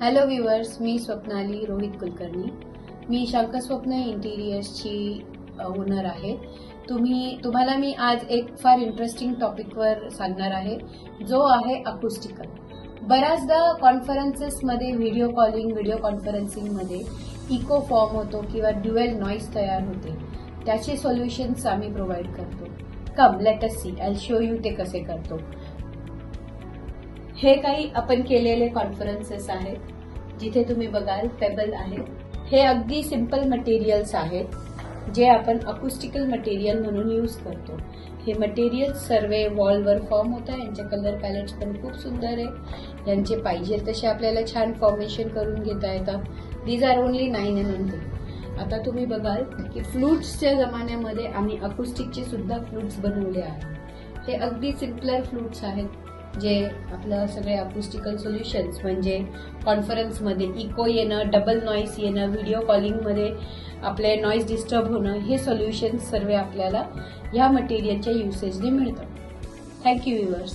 Hello viewers, मी स्वप्नाली रोहित कुलकर्णी. मी शंखस्वप्न इंटिरियर्सची owner आहे. तुम्हाला मी आज एक फार इंटरेस्टिंग टॉपिकवर सांगणार आहे, जो आहे अकुस्टिकल. बऱ्याचदा कॉन्फरन्सेसमध्ये व्हिडिओ कॉन्फरन्सिंगमध्ये इको फॉर्म होतो किंवा ड्युएल नॉईज तयार होते. त्याचे सोल्युशन्स आम्ही प्रोव्हाइड करतो. Come let us see, I show you ते कसे करतो. हे काही आपण केलेले कॉन्फरन्सेस आहेत, जिथे तुम्ही बघाल पेबल आहे. हे अगदी सिंपल मटेरियल्स आहेत, जे आपण अकुस्टिकल मटेरियल म्हणून यूज करतो. हे मटेरियल सर्व वॉलवर फॉर्म होतं. यांचे कलर पॅलेट्स पण खूप सुंदर आहे. यांचे पाहिजे तसे आपल्याला छान फॉर्मेशन करून घेता येतात. These are only 9 mm. आता तुम्ही बघाल की फ्लूट्सच्या जमान्यामध्ये आम्ही अकुस्टिकचे सुद्धा फ्लूट्स बनवले आहेत. हे अगदी सिम्पलर फ्लूट्स आहेत, जे आपलं सगळे अकुस्टिकल सोल्युशन्स म्हणजे कॉन्फरन्समध्ये इको येणं, डबल नॉईज येणं, व्हिडिओ कॉलिंगमध्ये आपले नॉईज डिस्टर्ब होणं, हे सोल्युशन्स सर्व आपल्याला ह्या मटेरियलच्या युसेजने मिळतं. Thank you viewers.